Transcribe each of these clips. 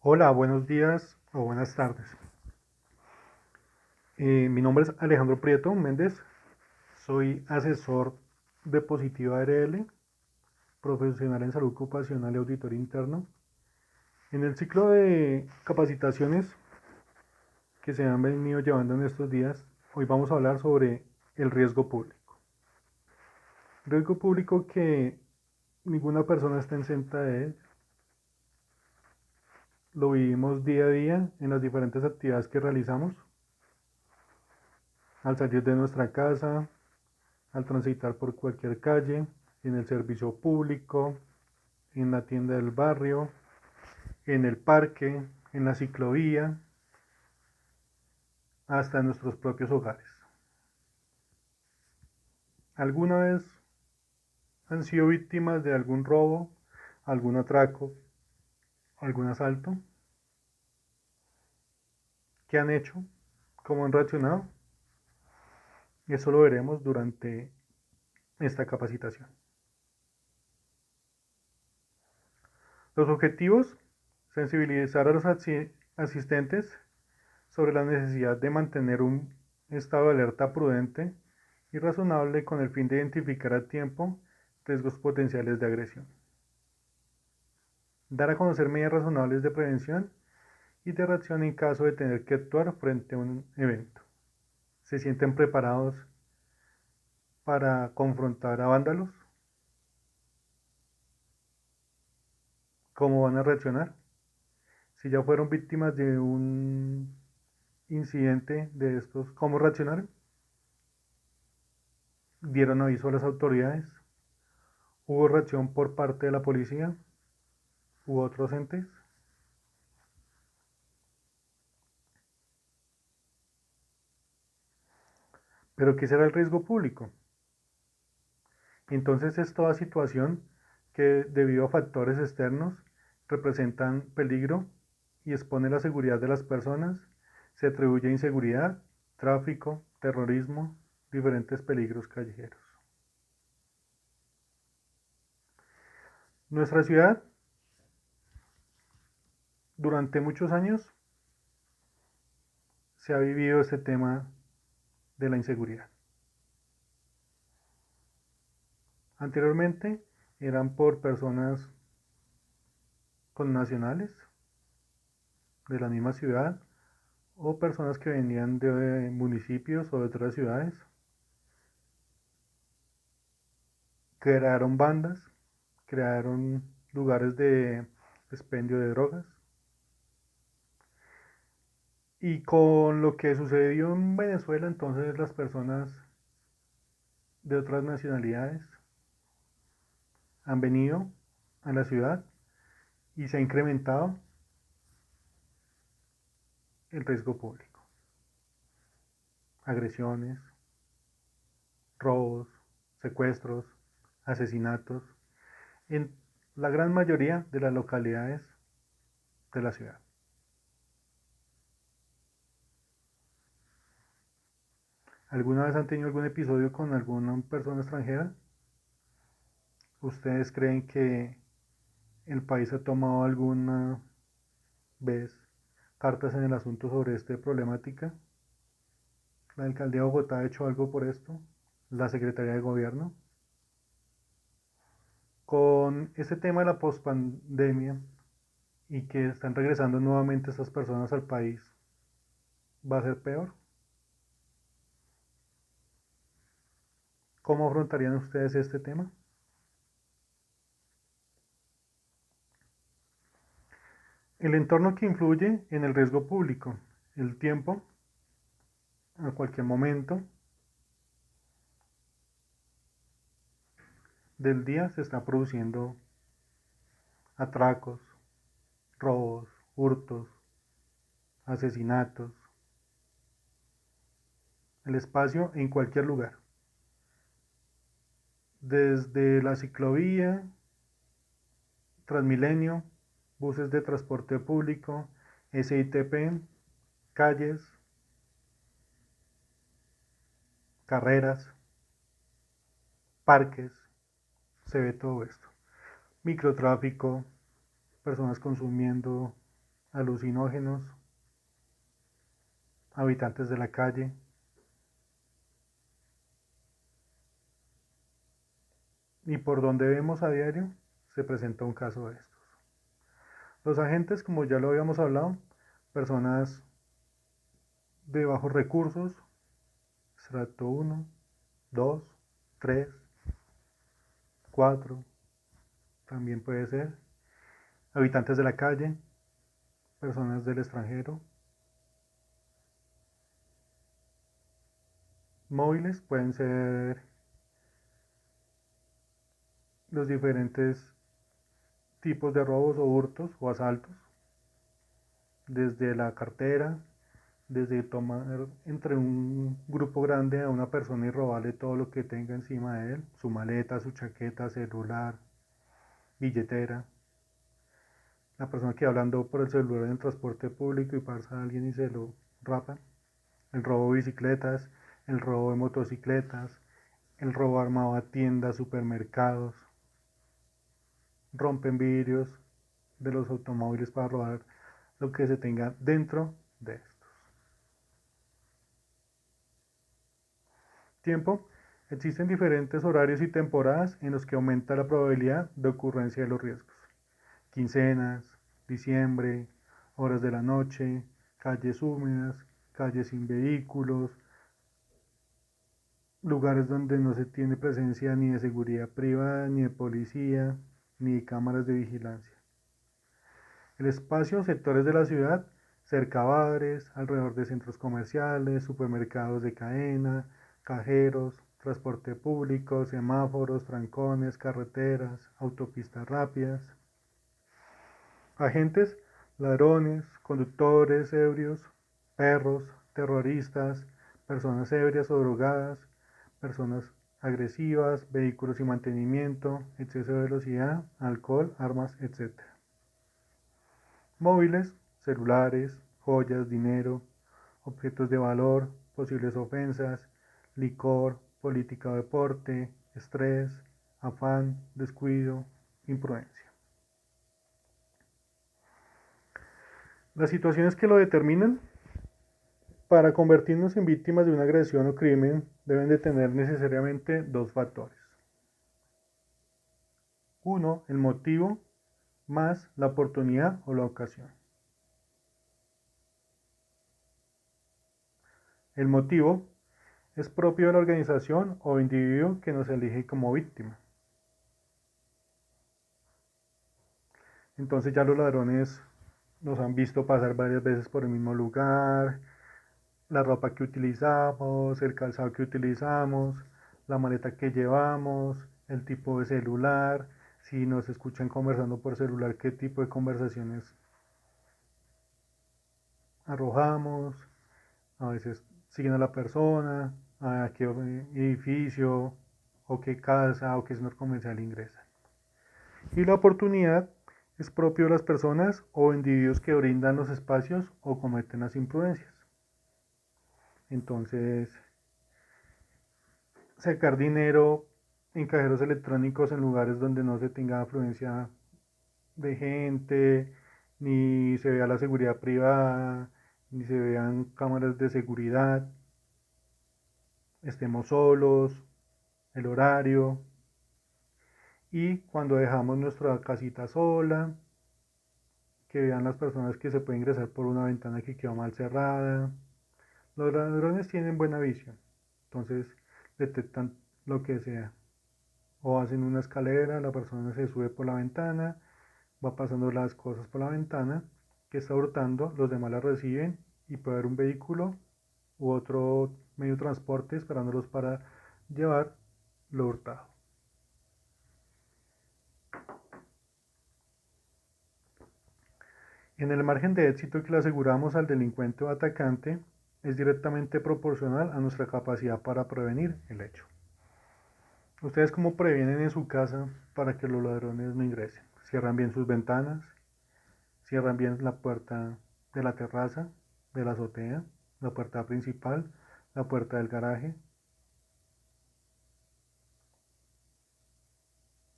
Hola, buenos días o buenas tardes. Mi nombre es Alejandro Prieto Méndez, soy asesor de Positiva ARL, profesional en salud ocupacional y auditor interno. En el ciclo de capacitaciones que se han venido llevando en estos días, hoy vamos a hablar sobre el riesgo público. Riesgo público que ninguna persona está exenta de él, lo vivimos día a día en las diferentes actividades que realizamos, al salir de nuestra casa, al transitar por cualquier calle, en el servicio público, en la tienda del barrio, en el parque, en la ciclovía, hasta en nuestros propios hogares. ¿Alguna vez han sido víctimas de algún robo, algún atraco, algún asalto? ¿Qué han hecho? ¿Cómo han reaccionado? Eso lo veremos durante esta capacitación. Los objetivos: sensibilizar a los asistentes sobre la necesidad de mantener un estado de alerta prudente y razonable con el fin de identificar a tiempo riesgos potenciales de agresión. Dar a conocer medidas razonables de prevención y de reacción en caso de tener que actuar frente a un evento. ¿Se sienten preparados para confrontar a vándalos? ¿Cómo van a reaccionar? Si ya fueron víctimas de un incidente de estos, ¿cómo reaccionaron? ¿Dieron aviso a las autoridades? ¿Hubo reacción por parte de la policía u otros entes? Pero ¿qué será el riesgo público? Entonces es toda situación que, debido a factores externos, representan peligro y expone la seguridad de las personas, se atribuye inseguridad, tráfico, terrorismo, diferentes peligros callejeros. Nuestra ciudad, durante muchos años, se ha vivido este tema de la inseguridad. Anteriormente eran por personas con nacionales de la misma ciudad o personas que venían de municipios o de otras ciudades. Crearon bandas, crearon lugares de expendio de drogas. Y con lo que sucedió en Venezuela, entonces las personas de otras nacionalidades han venido a la ciudad y se ha incrementado el riesgo público. Agresiones, robos, secuestros, asesinatos, en la gran mayoría de las localidades de la ciudad. ¿Alguna vez han tenido algún episodio con alguna persona extranjera? ¿Ustedes creen que el país ha tomado alguna vez cartas en el asunto sobre esta problemática? ¿La alcaldía de Bogotá ha hecho algo por esto? ¿La Secretaría de Gobierno? Con este tema de la pospandemia y que están regresando nuevamente estas personas al país, ¿va a ser peor? ¿Cómo afrontarían ustedes este tema? El entorno que influye en el riesgo público, el tiempo, a cualquier momento del día se está produciendo atracos, robos, hurtos, asesinatos, el espacio en cualquier lugar, desde la ciclovía, Transmilenio, buses de transporte público, SITP, calles, carreras, parques, se ve todo esto. Microtráfico, personas consumiendo alucinógenos, habitantes de la calle. Y por donde vemos a diario, se presenta un caso de estos. Los agentes, como ya lo habíamos hablado, personas de bajos recursos, estrato 1, 2, 3, 4, también puede ser, habitantes de la calle, personas del extranjero, móviles, pueden ser los diferentes tipos de robos o hurtos o asaltos, desde la cartera, desde tomar entre un grupo grande a una persona y robarle todo lo que tenga encima de él, su maleta, su chaqueta, celular, billetera. La persona que va hablando por el celular en el transporte público y pasa a alguien y se lo rapa. El robo de bicicletas, el robo de motocicletas, el robo armado a tiendas, supermercados. Rompen vidrios de los automóviles para robar lo que se tenga dentro de estos. Tiempo. Existen diferentes horarios y temporadas en los que aumenta la probabilidad de ocurrencia de los riesgos. Quincenas, diciembre, horas de la noche, calles húmedas, calles sin vehículos, lugares donde no se tiene presencia ni de seguridad privada, ni de policía, ni de cámaras de vigilancia. El espacio, sectores de la ciudad, cerca a bares, alrededor de centros comerciales, supermercados de cadena, cajeros, transporte público, semáforos, trancones, carreteras, autopistas rápidas. Agentes, ladrones, conductores ebrios, perros, terroristas, personas ebrias o drogadas, personas agresivas, vehículos sin mantenimiento, exceso de velocidad, alcohol, armas, etc. Móviles, celulares, joyas, dinero, objetos de valor, posibles ofensas, licor, política o deporte, estrés, afán, descuido, imprudencia. Las situaciones que lo determinan para convertirnos en víctimas de una agresión o crimen deben de tener necesariamente dos factores. Uno, el motivo más la oportunidad o la ocasión. El motivo es propio de la organización o individuo que nos elige como víctima. Entonces ya los ladrones nos han visto pasar varias veces por el mismo lugar, la ropa que utilizamos, el calzado que utilizamos, la maleta que llevamos, el tipo de celular, si nos escuchan conversando por celular, qué tipo de conversaciones arrojamos, a veces siguen a la persona, a qué edificio o qué casa o qué centro comercial ingresa. Y la oportunidad es propio de las personas o individuos que brindan los espacios o cometen las imprudencias. Entonces, sacar dinero en cajeros electrónicos en lugares donde no se tenga afluencia de gente, ni se vea la seguridad privada, ni se vean cámaras de seguridad, estemos solos, el horario, y cuando dejamos nuestra casita sola, que vean las personas que se puede ingresar por una ventana que quedó mal cerrada. Los ladrones tienen buena visión, entonces detectan lo que sea. O hacen una escalera, la persona se sube por la ventana, va pasando las cosas por la ventana, que está hurtando, los demás la reciben y puede haber un vehículo u otro medio de transporte esperándolos para llevar lo hurtado. En el margen de éxito que le aseguramos al delincuente o atacante es directamente proporcional a nuestra capacidad para prevenir el hecho. ¿Ustedes cómo previenen en su casa para que los ladrones no ingresen? Cierran bien sus ventanas, cierran bien la puerta de la terraza, de la azotea, la puerta principal, la puerta del garaje.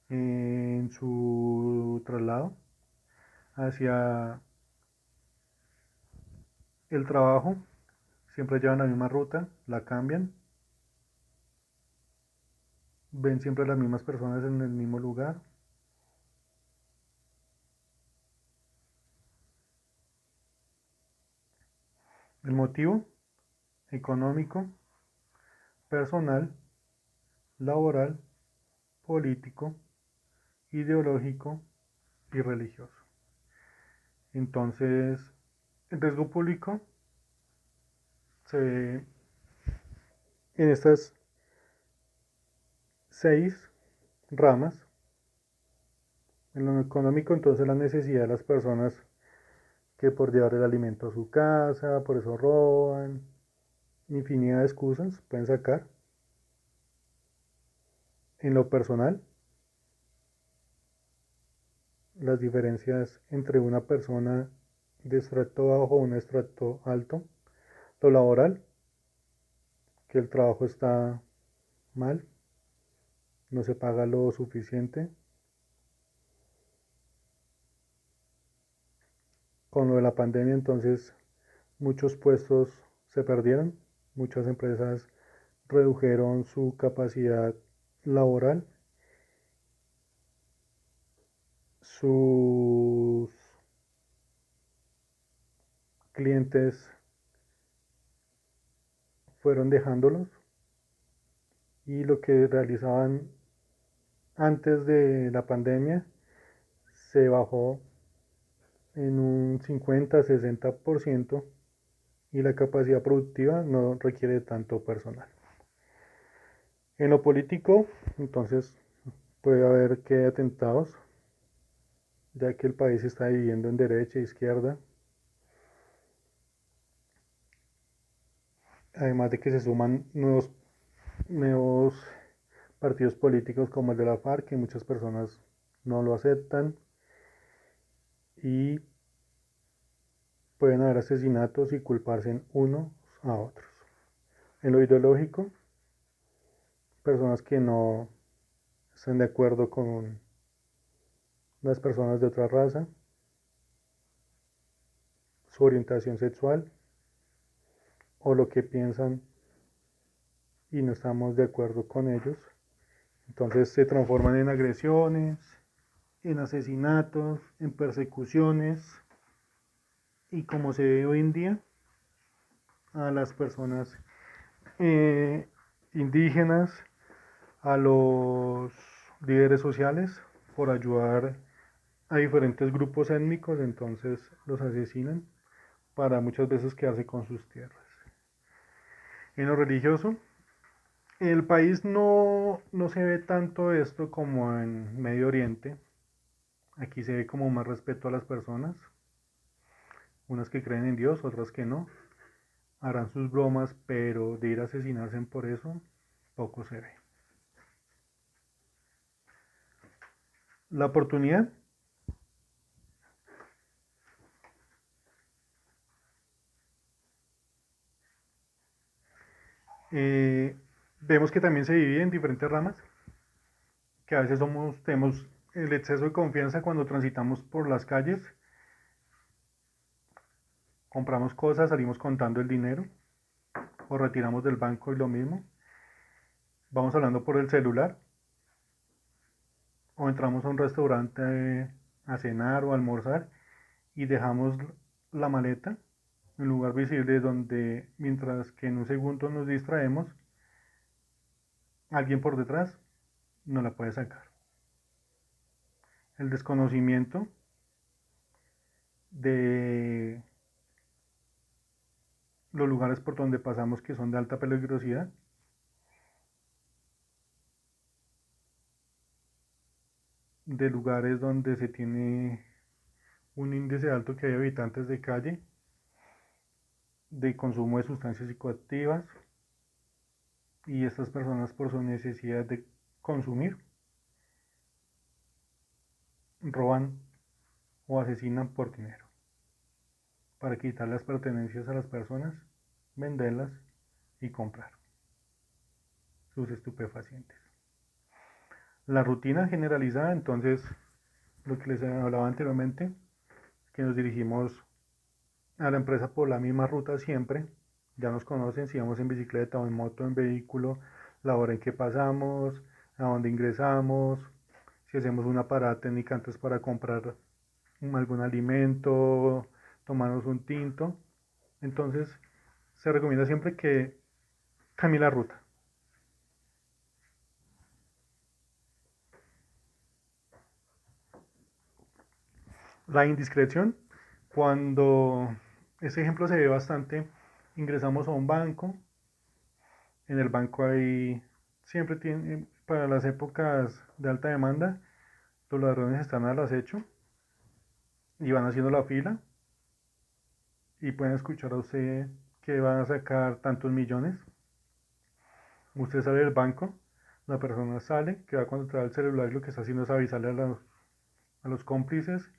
En su traslado hacia El trabajo, siempre llevan la misma ruta, la cambian, ven siempre las mismas personas en el mismo lugar. El motivo, económico, personal, laboral, político, ideológico y religioso. Entonces, el riesgo público se ve en estas 6 ramas. En lo económico, entonces, la necesidad de las personas que por llevar el alimento a su casa, por eso roban, infinidad de excusas pueden sacar. En lo personal, las diferencias entre una persona de estrato bajo o un estrato alto. Lo laboral, que el trabajo está mal, no se paga lo suficiente. Con lo de la pandemia, entonces, muchos puestos se perdieron, muchas empresas redujeron su capacidad laboral, sus clientes fueron dejándolos y lo que realizaban antes de la pandemia se bajó en un 50-60% y la capacidad productiva no requiere tanto personal. En lo político, entonces, puede haber que atentados, ya que el país está dividiendo en derecha e izquierda, además de que se suman nuevos partidos políticos como el de la FARC, que muchas personas no lo aceptan, y pueden haber asesinatos y culparse en unos a otros. En lo ideológico, personas que no están de acuerdo con las personas de otra raza, su orientación sexual o lo que piensan y no estamos de acuerdo con ellos. Entonces se transforman en agresiones, en asesinatos, en persecuciones y como se ve hoy en día a las personas eh, indígenas, a los líderes sociales por ayudar a diferentes grupos étnicos, entonces los asesinan para muchas veces quedarse con sus tierras. En lo religioso, en el país no se ve tanto esto como en Medio Oriente. Aquí se ve como más respeto a las personas, unas que creen en Dios, otras que no. Harán sus bromas, pero de ir a asesinarse por eso, poco se ve. La oportunidad, eh, vemos que también se divide en diferentes ramas, que a veces tenemos el exceso de confianza cuando transitamos por las calles, compramos cosas, salimos contando el dinero, o retiramos del banco y lo mismo, vamos hablando por el celular, o entramos a un restaurante a cenar o a almorzar y dejamos la maleta en lugar visible donde mientras que en un segundo nos distraemos, alguien por detrás no la puede sacar. El desconocimiento de los lugares por donde pasamos que son de alta peligrosidad, de lugares donde se tiene un índice alto que hay habitantes de calle, de consumo de sustancias psicoactivas, y estas personas por su necesidad de consumir roban o asesinan por dinero para quitar las pertenencias a las personas, venderlas y comprar sus estupefacientes. La rutina generalizada, entonces, lo que les hablaba anteriormente, que nos dirigimos a la empresa por la misma ruta siempre. Ya nos conocen si vamos en bicicleta o en moto, en vehículo, la hora en que pasamos, a dónde ingresamos, si hacemos una parada técnica antes para comprar algún alimento, tomarnos un tinto. Entonces, se recomienda siempre que cambie la ruta. La indiscreción, cuando ese ejemplo se ve bastante, ingresamos a un banco, en el banco hay, siempre tiene, para las épocas de alta demanda, los ladrones están al acecho y van haciendo la fila y pueden escuchar a usted que van a sacar tantos millones. Usted sale del banco, la persona sale, que va a controlar el celular y lo que está haciendo es avisarle a los cómplices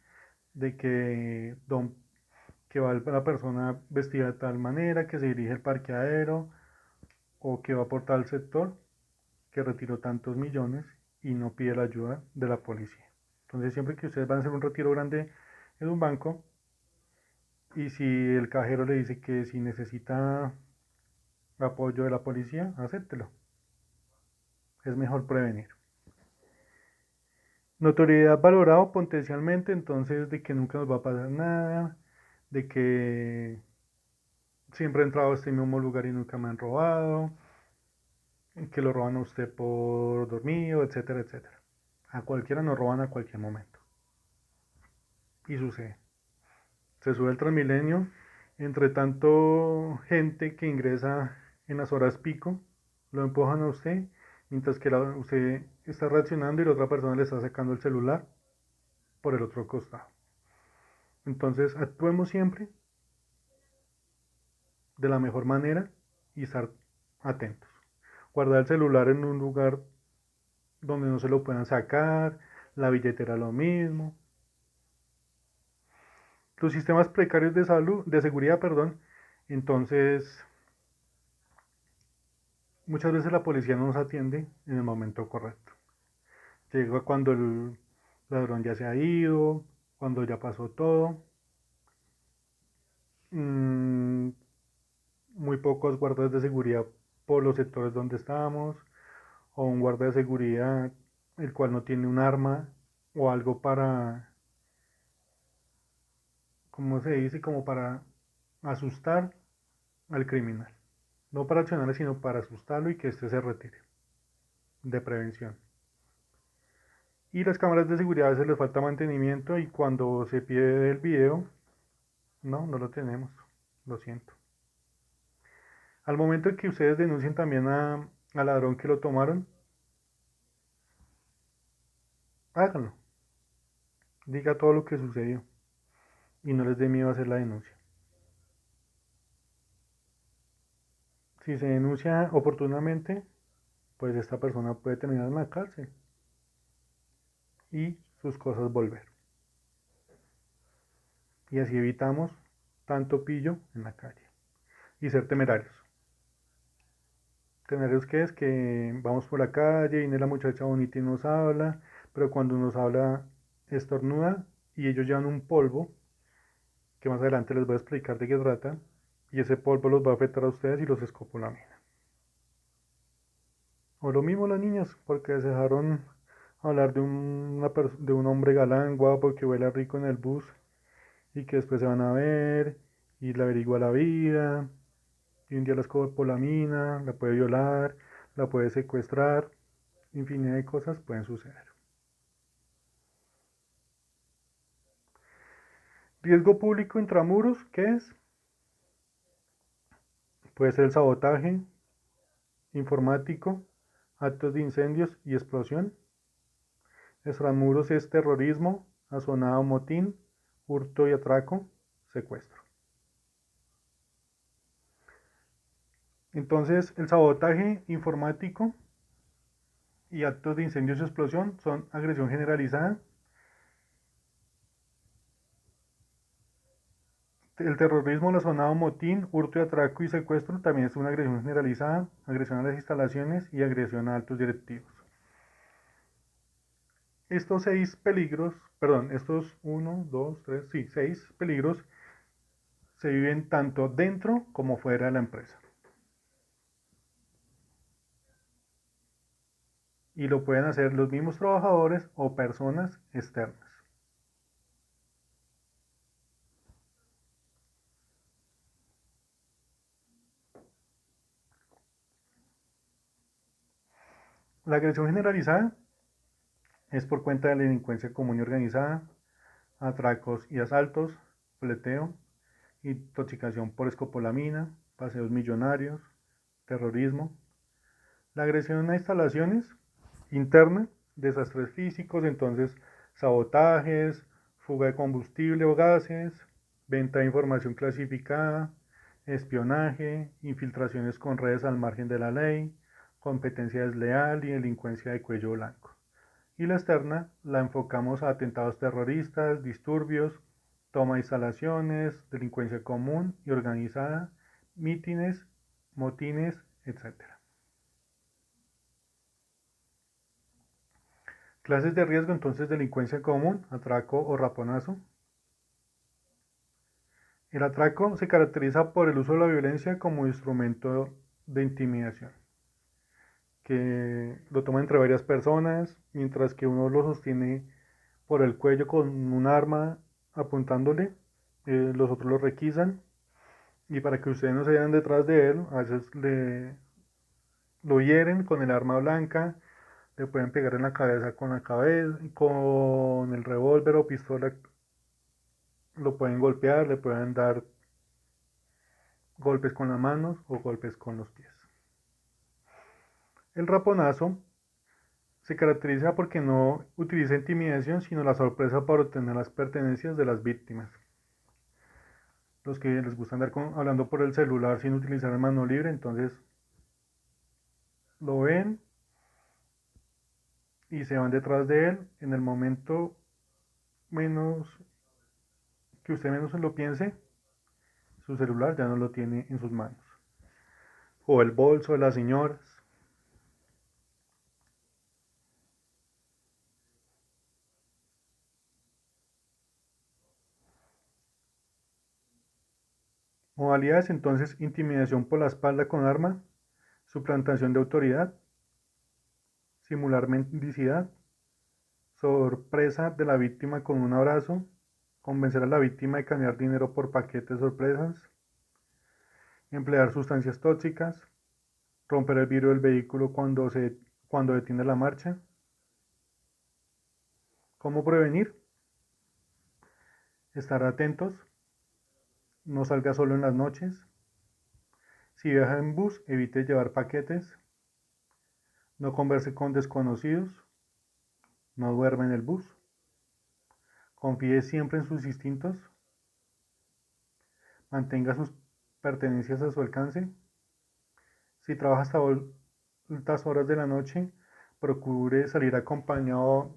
de que va la persona vestida de tal manera, que se dirige al parqueadero o que va por tal sector, que retiró tantos millones y no pide la ayuda de la policía. Entonces siempre que ustedes van a hacer un retiro grande en un banco y si el cajero le dice que si necesita apoyo de la policía, acéptelo. Es mejor prevenir. Notoriedad valorado potencialmente, entonces de que nunca nos va a pasar nada, de que siempre he entrado a este mismo lugar y nunca me han robado, que lo roban a usted por dormido, etcétera, etcétera. A cualquiera nos roban a cualquier momento. Y sucede. Se sube el Transmilenio, entre tanto gente que ingresa en las horas pico, lo empujan a usted, mientras que usted está reaccionando y la otra persona le está sacando el celular por el otro costado. Entonces, actuemos siempre de la mejor manera y estar atentos. Guardar el celular en un lugar donde no se lo puedan sacar, la billetera lo mismo. Los sistemas precarios de salud, de seguridad, perdón, entonces muchas veces la policía no nos atiende en el momento correcto. Llega cuando el ladrón ya se ha ido, cuando ya pasó todo. Mm, muy pocos guardas de seguridad por los sectores donde estamos, o un guarda de seguridad el cual no tiene un arma o algo para, ¿cómo se dice? Como para asustar al criminal. No para accionarle, sino para asustarlo y que éste se retire. De prevención. Y las cámaras de seguridad a veces les falta mantenimiento y cuando se pide el video, no lo tenemos. Lo siento. Al momento en que ustedes denuncien también al ladrón que lo tomaron, háganlo. Diga todo lo que sucedió y no les dé miedo hacer la denuncia. Si se denuncia oportunamente, pues esta persona puede terminar en la cárcel y sus cosas volver. Y así evitamos tanto pillo en la calle. Y ser temerarios. Temerarios que es que vamos por la calle, viene la muchacha bonita y nos habla, pero cuando nos habla estornuda y ellos llevan un polvo que más adelante les voy a explicar de qué trata, y ese polvo los va a afectar a ustedes y los escopolamina. O lo mismo las niñas, porque se dejaron hablar de un hombre galán, guapo, que huele rico en el bus, y que después se van a ver, y le averigua la vida, y un día la escopolamina, la puede violar, la puede secuestrar, infinidad de cosas pueden suceder. Riesgo público intramuros, ¿qué es? Puede ser el sabotaje informático, actos de incendios y explosión. Extramuros es terrorismo, asonado motín, hurto y atraco, secuestro. Entonces, el sabotaje informático y actos de incendios y explosión son agresión generalizada. El terrorismo, el asonado motín, hurto y atraco y secuestro también es una agresión generalizada, agresión a las instalaciones y agresión a altos directivos. Estos seis peligros, perdón, estos 1, 2, 3, sí, 6 peligros se viven tanto dentro como fuera de la empresa. Y lo pueden hacer los mismos trabajadores o personas externas. La agresión generalizada es por cuenta de la delincuencia común y organizada, atracos y asaltos, fleteo, intoxicación por escopolamina, paseos millonarios, terrorismo. La agresión a instalaciones interna, desastres físicos, entonces sabotajes, fuga de combustible o gases, venta de información clasificada, espionaje, infiltraciones con redes al margen de la ley, competencia desleal y delincuencia de cuello blanco. Y la externa la enfocamos a atentados terroristas, disturbios, toma de instalaciones, delincuencia común y organizada, mítines, motines, etc. Clases de riesgo, entonces: delincuencia común, atraco o raponazo. El atraco se caracteriza por el uso de la violencia como instrumento de intimidación, que lo toma entre varias personas, mientras que uno lo sostiene por el cuello con un arma apuntándole, los otros lo requisan, y para que ustedes no se vayan detrás de él, a veces lo hieren con el arma blanca, le pueden pegar en la cabeza con el revólver o pistola, lo pueden golpear, le pueden dar golpes con las manos o golpes con los pies. El raponazo se caracteriza porque no utiliza intimidación, sino la sorpresa para obtener las pertenencias de las víctimas. Los que les gusta andar hablando por el celular sin utilizar el mano libre, entonces lo ven y se van detrás de él en el momento menos que usted menos se lo piense, su celular ya no lo tiene en sus manos. O el bolso de las señoras. Modalidades entonces: intimidación por la espalda con arma, suplantación de autoridad, simular mendicidad, sorpresa de la víctima con un abrazo, convencer a la víctima de cambiar dinero por paquetes sorpresas, emplear sustancias tóxicas, romper el vidrio del vehículo cuando detiene la marcha. ¿Cómo prevenir? Estar atentos, no salga solo en las noches. Si viaja en bus, evite llevar paquetes, no converse con desconocidos, no duerma en el bus, confíe siempre en sus instintos, mantenga sus pertenencias a su alcance. Si trabaja hasta altas horas de la noche, procure salir acompañado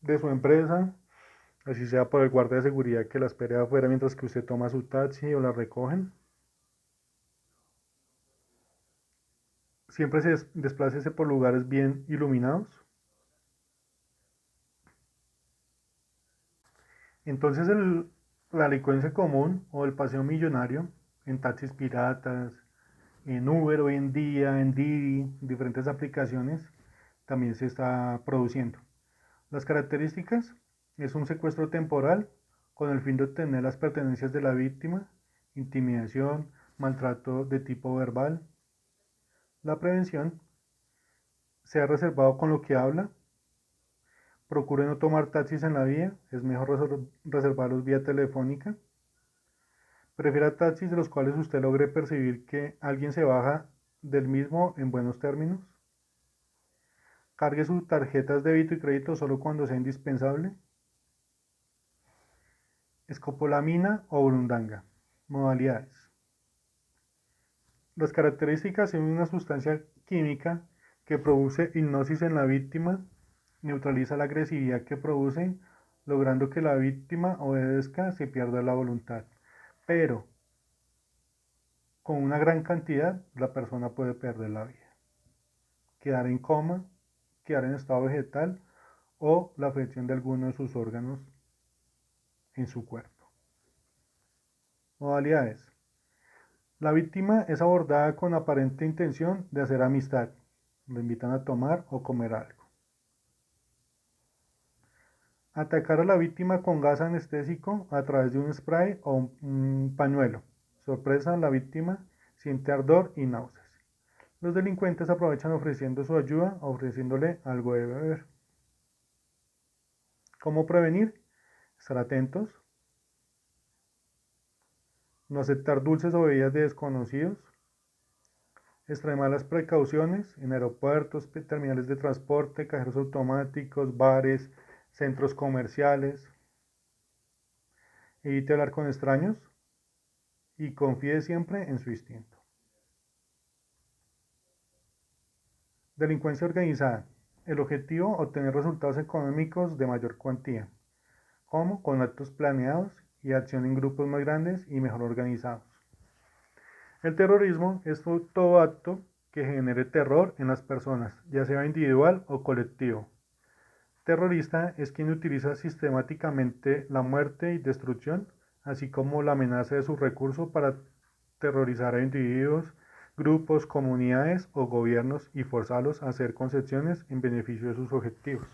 de su empresa, así sea por el guardia de seguridad que la espere afuera mientras que usted toma su taxi o la recogen. Siempre desplácese por lugares bien iluminados. Entonces la delincuencia común o el paseo millonario en taxis piratas, en Uber hoy en día, en Didi, diferentes aplicaciones, también se está produciendo. Las características: es un secuestro temporal con el fin de obtener las pertenencias de la víctima, intimidación, maltrato de tipo verbal. La prevención: sea reservado con lo que habla, procure no tomar taxis en la vía, es mejor reservarlos vía telefónica. Prefiera taxis de los cuales usted logre percibir que alguien se baja del mismo en buenos términos. Cargue sus tarjetas de débito y crédito solo cuando sea indispensable. Escopolamina o burundanga. Modalidades. Las características: son una sustancia química que produce hipnosis en la víctima, neutraliza la agresividad que produce, logrando que la víctima obedezca, se pierda la voluntad. Pero con una gran cantidad, la persona puede perder la vida, quedar en coma, quedar en estado vegetal o la afección de alguno de sus órganos en su cuerpo. Modalidades. La víctima es abordada con aparente intención de hacer amistad. Lo invitan a tomar o comer algo. Atacar a la víctima con gas anestésico a través de un spray o un pañuelo. Sorpresa, la víctima siente ardor y náuseas. Los delincuentes aprovechan ofreciendo su ayuda o ofreciéndole algo de beber. ¿Cómo prevenir? Estar atentos. No aceptar dulces o bebidas de desconocidos. Extremar las precauciones en aeropuertos, terminales de transporte, cajeros automáticos, bares, centros comerciales. Evite hablar con extraños y confíe siempre en su instinto. Delincuencia organizada. El objetivo, obtener resultados económicos de mayor cuantía, como con actos planeados y acción en grupos más grandes y mejor organizados. El terrorismo es todo acto que genere terror en las personas, ya sea individual o colectivo. Terrorista es quien utiliza sistemáticamente la muerte y destrucción, así como la amenaza de sus recursos para terrorizar a individuos, grupos, comunidades o gobiernos y forzarlos a hacer concesiones en beneficio de sus objetivos.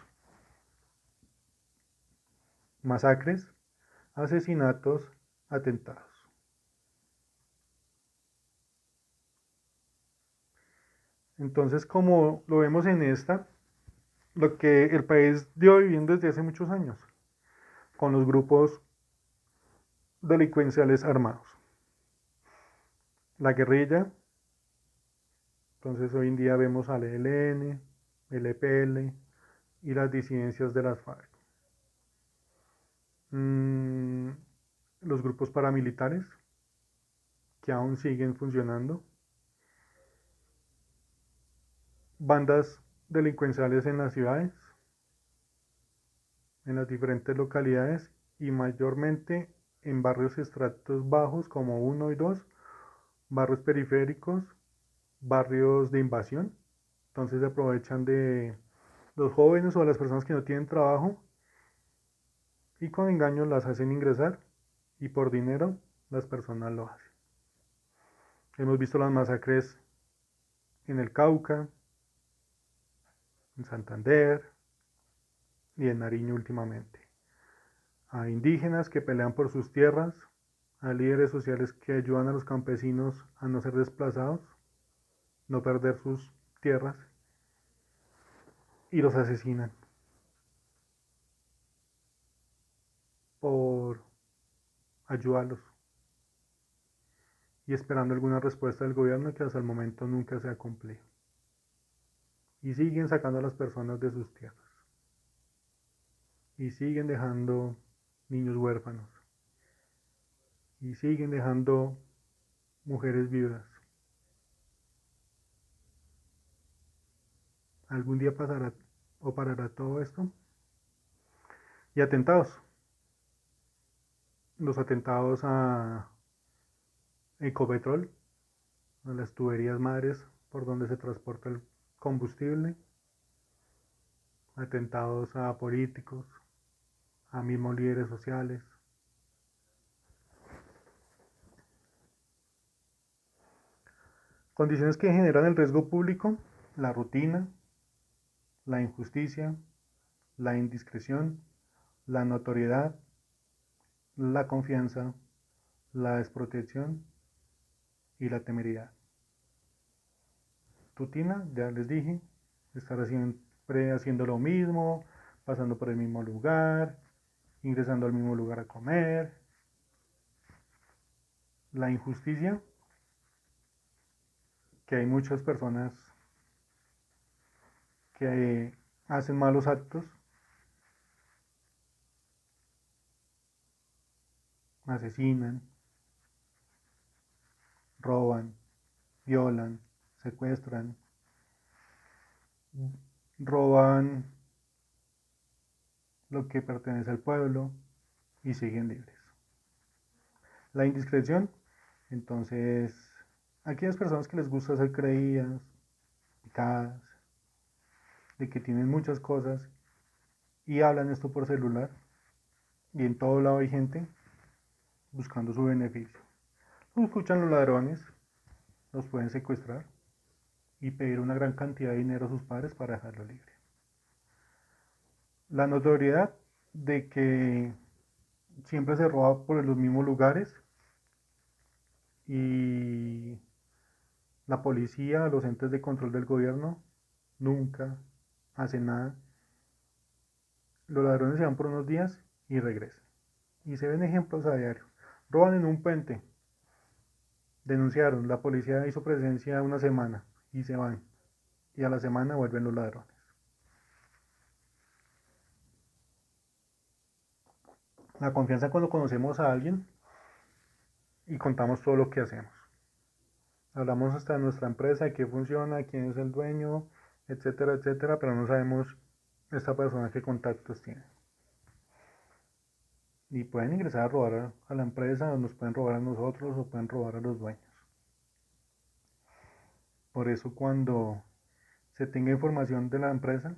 Masacres, asesinatos, atentados. Entonces, como lo vemos en esta, lo que el país dio viviendo desde hace muchos años, con los grupos delincuenciales armados. La guerrilla, entonces hoy en día vemos al ELN, el EPL y las disidencias de las FARC. Los grupos paramilitares que aún siguen funcionando. Bandas delincuenciales en las ciudades, en las diferentes localidades y mayormente en barrios estratos bajos como 1 y 2, barrios periféricos, barrios de invasión. Entonces se aprovechan de los jóvenes o de las personas que no tienen trabajo y con engaño las hacen ingresar y por dinero las personas lo hacen. Hemos visto las masacres en el Cauca, en Santander y en Nariño últimamente. A indígenas que pelean por sus tierras, a líderes sociales que ayudan a los campesinos a no ser desplazados, no perder sus tierras y los asesinan por ayudarlos y esperando alguna respuesta del gobierno que hasta el momento nunca se ha cumplido. Y siguen sacando a las personas de sus tierras. Y siguen dejando niños huérfanos. Y siguen dejando mujeres viudas. ¿Algún día pasará o parará todo esto? Y atentados. Los atentados a Ecopetrol, a las tuberías madres por donde se transporta el combustible. Atentados a políticos, a mismos líderes sociales. Condiciones que generan el riesgo público, la rutina, la injusticia, la indiscreción, la notoriedad, la confianza, la desprotección y la temeridad. Rutina, ya les dije, estar siempre haciendo lo mismo, pasando por el mismo lugar, ingresando al mismo lugar a comer. La injusticia, que hay muchas personas que hacen malos actos, asesinan, roban, violan, secuestran, roban lo que pertenece al pueblo y siguen libres. La indiscreción, entonces, aquellas personas que les gusta ser creídas, picadas, de que tienen muchas cosas y hablan esto por celular y en todo lado hay gente buscando su beneficio. Lo escuchan los ladrones, los pueden secuestrar y pedir una gran cantidad de dinero a sus padres para dejarlo libre. La notoriedad de que siempre se roba por los mismos lugares y la policía, los entes de control del gobierno nunca hacen nada. Los ladrones se van por unos días y regresan. Y se ven ejemplos a diario. Roban en un puente, denunciaron, la policía hizo presencia una semana y se van. Y a la semana vuelven los ladrones. La confianza cuando conocemos a alguien y contamos todo lo que hacemos. Hablamos hasta de nuestra empresa, de qué funciona, quién es el dueño, etcétera, etcétera, pero no sabemos esta persona qué contactos tiene. Y pueden ingresar a robar a la empresa, o nos pueden robar a nosotros, o pueden robar a los dueños. Por eso cuando se tenga información de la empresa,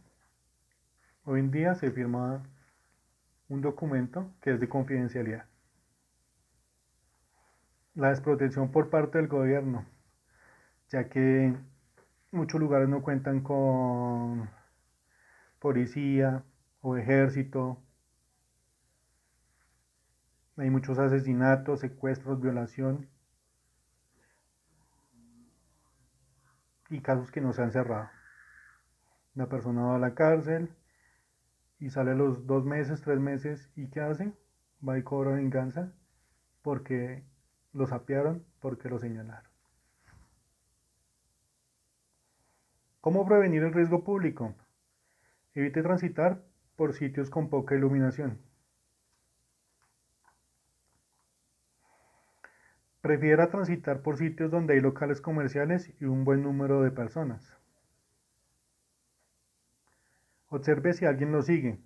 hoy en día se firma un documento que es de confidencialidad. La desprotección por parte del gobierno, ya que muchos lugares no cuentan con policía o ejército. Hay muchos asesinatos, secuestros, violación y casos que no se han cerrado. La persona va a la cárcel y sale a los 2 meses, 3 meses y ¿qué hace? Va y cobra venganza porque lo sapearon, porque lo señalaron. ¿Cómo prevenir el riesgo público? Evite transitar por sitios con poca iluminación. Prefiera transitar por sitios donde hay locales comerciales y un buen número de personas. Observe si alguien lo sigue.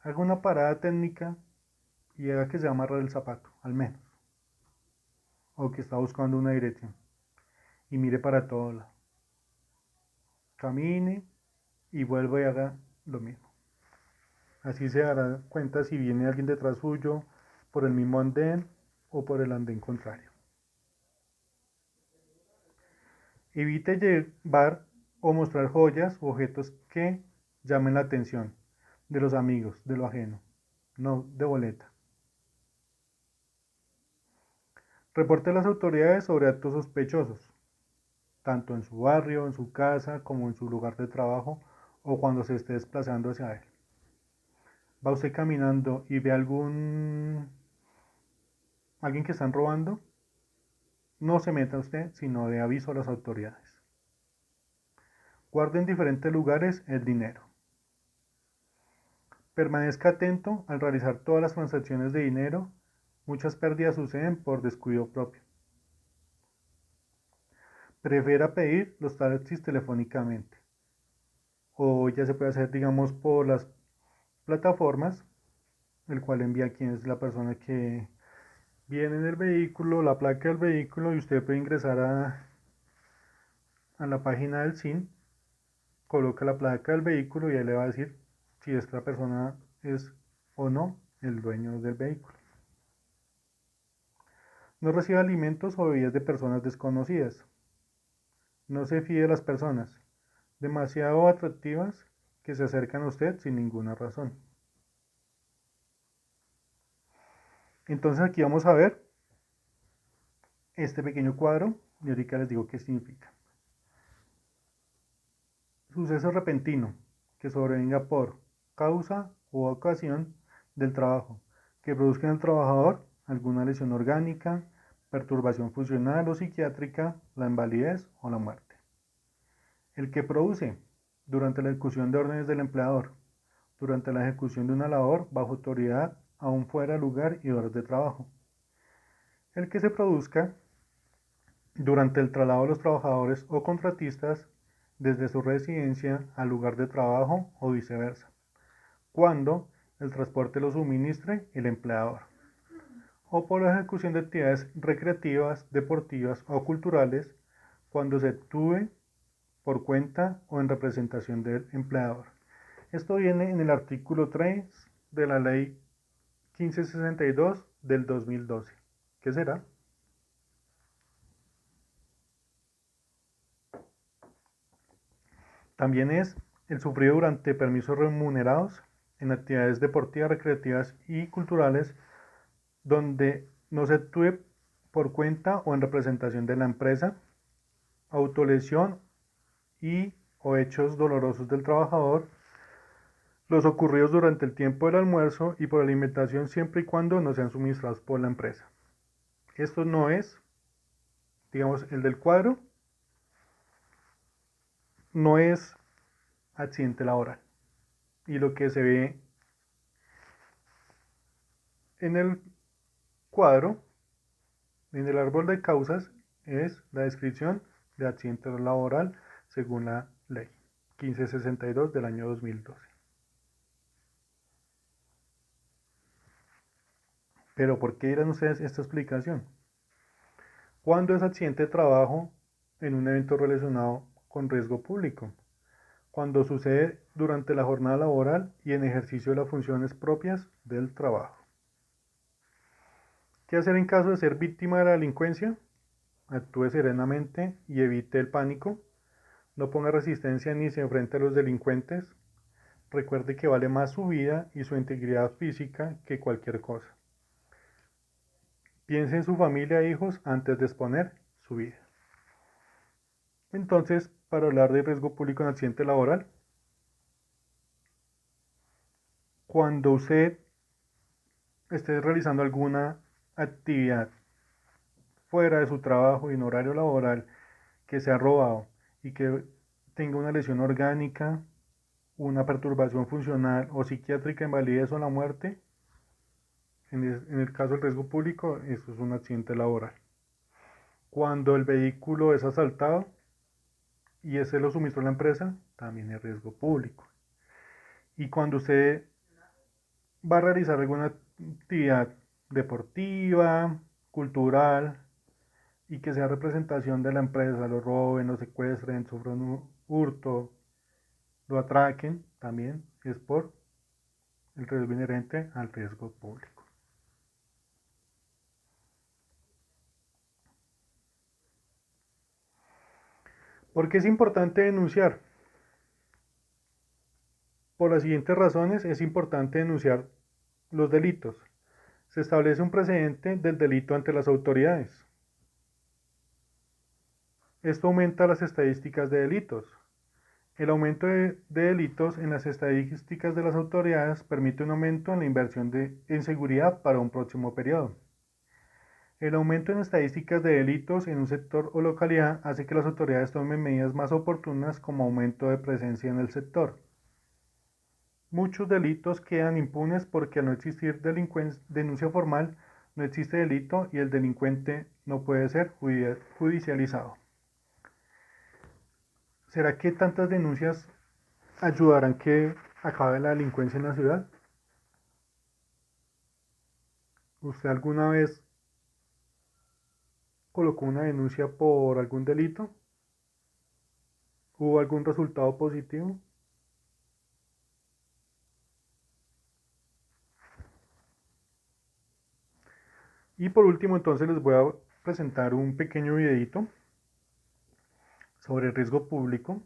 Haga una parada técnica y haga que se amarre el zapato, al menos. O que está buscando una dirección. Y mire para todo lado. Camine y vuelva y haga lo mismo. Así se dará cuenta si viene alguien detrás suyo por el mismo andén o por el andén contrario. Evite llevar o mostrar joyas u objetos que llamen la atención de los amigos, de lo ajeno, no de boleta. Reporte a las autoridades sobre actos sospechosos, tanto en su barrio, en su casa, como en su lugar de trabajo o cuando se esté desplazando hacia él. Va usted caminando y ve alguien que están robando, no se meta usted, sino de aviso a las autoridades. Guarde en diferentes lugares el dinero. Permanezca atento al realizar todas las transacciones de dinero. Muchas pérdidas suceden por descuido propio. Prefiera pedir los taxis telefónicamente. O ya se puede hacer, digamos, por las plataformas, el cual envía quién es la persona que viene en el vehículo, la placa del vehículo, y usted puede ingresar a la página del SIN, coloca la placa del vehículo y ahí le va a decir si esta persona es o no el dueño del vehículo. No reciba alimentos o bebidas de personas desconocidas. No se fíe de las personas demasiado atractivas que se acercan a usted sin ninguna razón. Entonces aquí vamos a ver este pequeño cuadro y ahorita les digo qué significa. Suceso repentino que sobrevenga por causa o ocasión del trabajo, que produzca en el trabajador alguna lesión orgánica, perturbación funcional o psiquiátrica, la invalidez o la muerte. El que produce durante la ejecución de órdenes del empleador, durante la ejecución de una labor bajo autoridad, aún fuera lugar y horas de trabajo. El que se produzca durante el traslado de los trabajadores o contratistas desde su residencia al lugar de trabajo o viceversa, cuando el transporte lo suministre el empleador, o por la ejecución de actividades recreativas, deportivas o culturales, cuando se actúe por cuenta o en representación del empleador. Esto viene en el artículo 3 de la ley 1562 del 2012, ¿Qué será? También es el sufrido durante permisos remunerados en actividades deportivas, recreativas y culturales donde no se actúe por cuenta o en representación de la empresa, autolesión y o hechos dolorosos del trabajador, los ocurridos durante el tiempo del almuerzo y por alimentación siempre y cuando no sean suministrados por la empresa. Esto no es, digamos, el del cuadro, no es accidente laboral. Y lo que se ve en el cuadro, en el árbol de causas, es la descripción de accidente laboral según la ley 1562 del año 2012. Pero ¿por qué dirán ustedes esta explicación? ¿Cuándo es accidente de trabajo en un evento relacionado con riesgo público? Cuando sucede durante la jornada laboral y en ejercicio de las funciones propias del trabajo. ¿Qué hacer en caso de ser víctima de la delincuencia? Actúe serenamente y evite el pánico. No ponga resistencia ni se enfrente a los delincuentes. Recuerde que vale más su vida y su integridad física que cualquier cosa. Piense en su familia e hijos antes de exponer su vida. Entonces, para hablar de riesgo público en accidente laboral, cuando usted esté realizando alguna actividad fuera de su trabajo y en horario laboral que se ha robado y que tenga una lesión orgánica, una perturbación funcional o psiquiátrica, invalidez o la muerte, en el caso del riesgo público, eso es un accidente laboral. Cuando el vehículo es asaltado y ese lo suministró la empresa, también es riesgo público. Y cuando usted va a realizar alguna actividad deportiva, cultural, y que sea representación de la empresa, lo roben, lo secuestren, sufran un hurto, lo atraquen, también es por el riesgo inherente al riesgo público. ¿Por qué es importante denunciar? Por las siguientes razones es importante denunciar los delitos. Se establece un precedente del delito ante las autoridades. Esto aumenta las estadísticas de delitos. El aumento de delitos en las estadísticas de las autoridades permite un aumento en la inversión en seguridad para un próximo periodo. El aumento en estadísticas de delitos en un sector o localidad hace que las autoridades tomen medidas más oportunas como aumento de presencia en el sector. Muchos delitos quedan impunes porque al no existir denuncia formal, no existe delito y el delincuente no puede ser judicializado. ¿Será que tantas denuncias ayudarán que acabe la delincuencia en la ciudad? ¿Usted alguna vez colocó una denuncia por algún delito? ¿Hubo algún resultado positivo? Y por último, entonces les voy a presentar un pequeño videito sobre el riesgo público.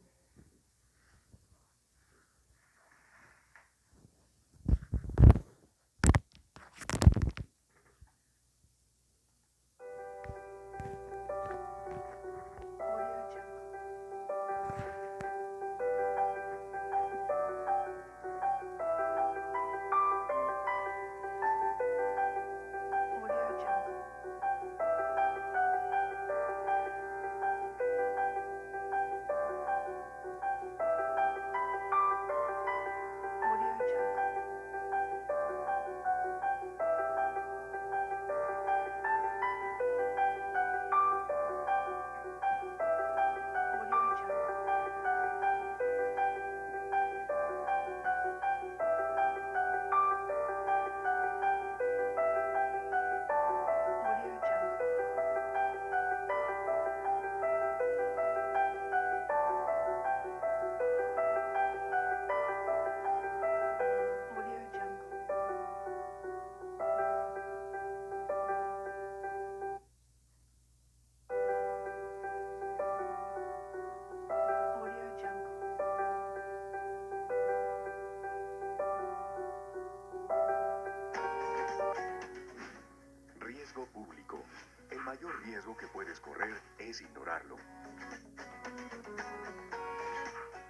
mayor riesgo que puedes correr es ignorarlo.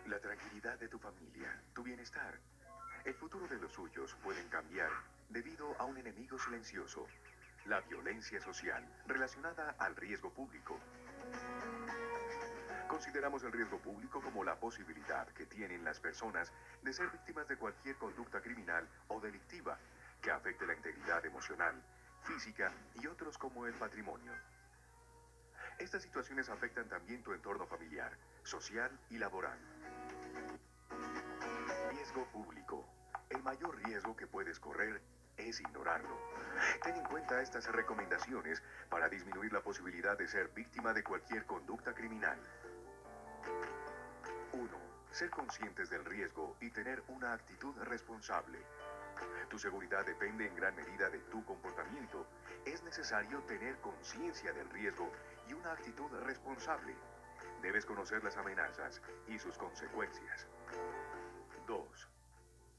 La tranquilidad de tu familia, tu bienestar, el futuro de los suyos pueden cambiar debido a un enemigo silencioso, la violencia social relacionada al riesgo público. Consideramos el riesgo público como la posibilidad que tienen las personas de ser víctimas de cualquier conducta criminal o delictiva que afecte la integridad emocional, física y otros como el patrimonio. Estas situaciones afectan también tu entorno familiar, social y laboral. Riesgo público. El mayor riesgo que puedes correr es ignorarlo. Ten en cuenta estas recomendaciones para disminuir la posibilidad de ser víctima de cualquier conducta criminal. 1. Ser conscientes del riesgo y tener una actitud responsable. Tu seguridad depende en gran medida de tu comportamiento. Es necesario tener conciencia del riesgo y una actitud responsable. Debes conocer las amenazas y sus consecuencias. 2.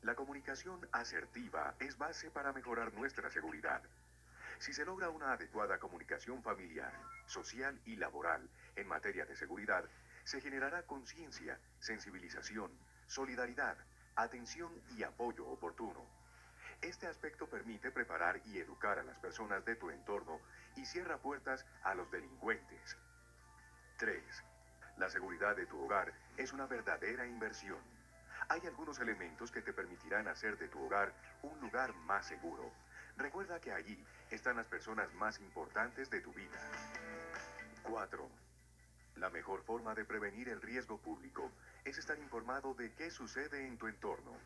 La comunicación asertiva es base para mejorar nuestra seguridad. Si se logra una adecuada comunicación familiar, social y laboral en materia de seguridad, se generará conciencia, sensibilización, solidaridad, atención y apoyo oportuno. Este aspecto permite preparar y educar a las personas de tu entorno y cierra puertas a los delincuentes. 3. La seguridad de tu hogar es una verdadera inversión. Hay algunos elementos que te permitirán hacer de tu hogar un lugar más seguro. Recuerda que allí están las personas más importantes de tu vida. 4. La mejor forma de prevenir el riesgo público es estar informado de qué sucede en tu entorno.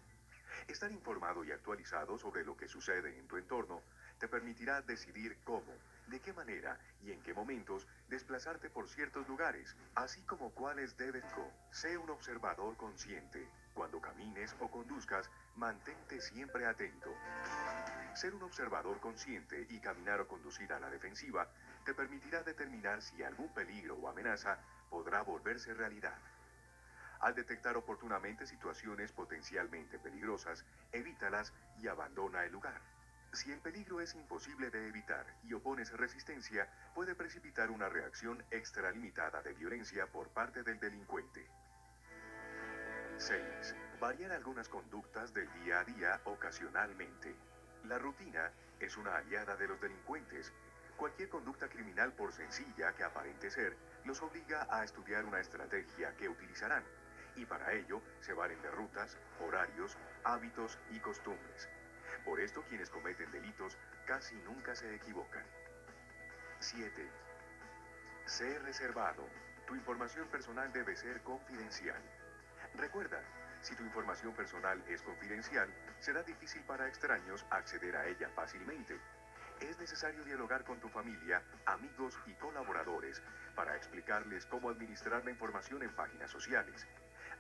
Estar informado y actualizado sobre lo que sucede en tu entorno te permitirá decidir cómo, de qué manera y en qué momentos desplazarte por ciertos lugares, así como cuáles debes go. Sé un observador consciente. Cuando camines o conduzcas, mantente siempre atento. Ser un observador consciente y caminar o conducir a la defensiva te permitirá determinar si algún peligro o amenaza podrá volverse realidad. Al detectar oportunamente situaciones potencialmente peligrosas, evítalas y abandona el lugar. Si el peligro es imposible de evitar y opones resistencia, puede precipitar una reacción extralimitada de violencia por parte del delincuente. 6. Variar algunas conductas del día a día ocasionalmente. La rutina es una aliada de los delincuentes. Cualquier conducta criminal, por sencilla que aparente ser, los obliga a estudiar una estrategia que utilizarán, y para ello se valen de rutas, horarios, hábitos y costumbres. Por esto quienes cometen delitos casi nunca se equivocan. 7. Sé reservado. Tu información personal debe ser confidencial. Recuerda, si tu información personal es confidencial, será difícil para extraños acceder a ella fácilmente. Es necesario dialogar con tu familia, amigos y colaboradores para explicarles cómo administrar la información en páginas sociales.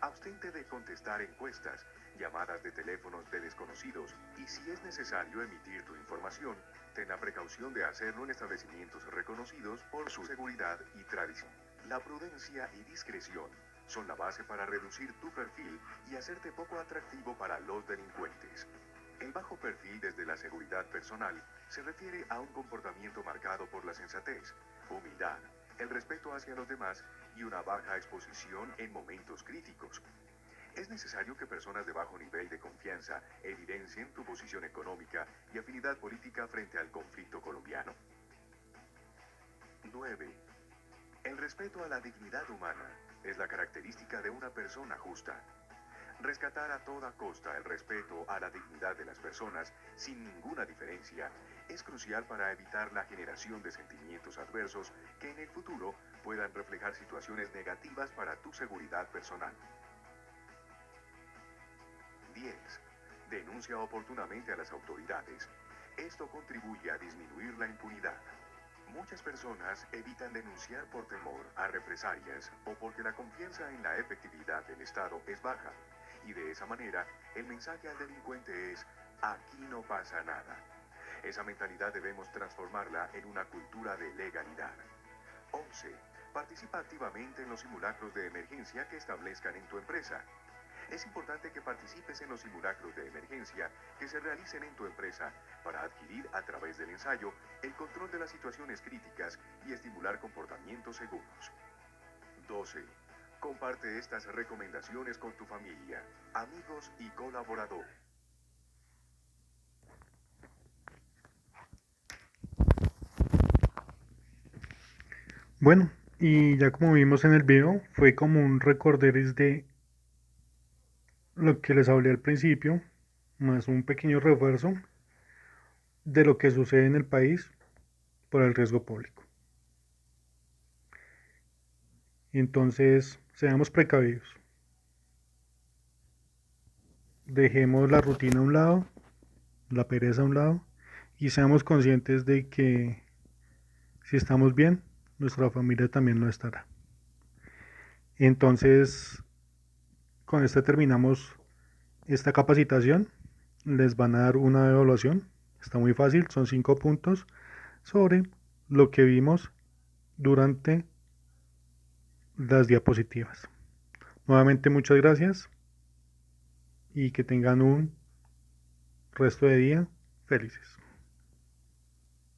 Abstente de contestar encuestas, llamadas de teléfonos de desconocidos y si es necesario emitir tu información, ten la precaución de hacerlo en establecimientos reconocidos por su seguridad y tradición. La prudencia y discreción son la base para reducir tu perfil y hacerte poco atractivo para los delincuentes. El bajo perfil desde la seguridad personal se refiere a un comportamiento marcado por la sensatez, humildad, el respeto hacia los demás y una baja exposición en momentos críticos. Es necesario que personas de bajo nivel de confianza evidencien tu posición económica y afinidad política frente al conflicto colombiano. 9. El respeto a la dignidad humana es la característica de una persona justa. Rescatar a toda costa el respeto a la dignidad de las personas, sin ninguna diferencia, es crucial para evitar la generación de sentimientos adversos que en el futuro puedan reflejar situaciones negativas para tu seguridad personal. 10. Denuncia oportunamente a las autoridades. Esto contribuye a disminuir la impunidad. Muchas personas evitan denunciar por temor a represalias o porque la confianza en la efectividad del Estado es baja. Y de esa manera, el mensaje al delincuente es, aquí no pasa nada. Esa mentalidad debemos transformarla en una cultura de legalidad. 11. Participa activamente en los simulacros de emergencia que establezcan en tu empresa. Es importante que participes en los simulacros de emergencia que se realicen en tu empresa para adquirir a través del ensayo el control de las situaciones críticas y estimular comportamientos seguros. 12. Comparte estas recomendaciones con tu familia, amigos y colaboradores. Bueno, y ya como vimos en el video, fue como un recorderis de lo que les hablé al principio, más un pequeño refuerzo de lo que sucede en el país por el riesgo público. Entonces, seamos precavidos. Dejemos la rutina a un lado, la pereza a un lado, y seamos conscientes de que si estamos bien, nuestra familia también lo estará. Entonces, con esto terminamos esta capacitación. Les van a dar una evaluación. Está muy fácil, son 5 puntos sobre lo que vimos durante las diapositivas. Nuevamente muchas gracias y que tengan un resto de día felices.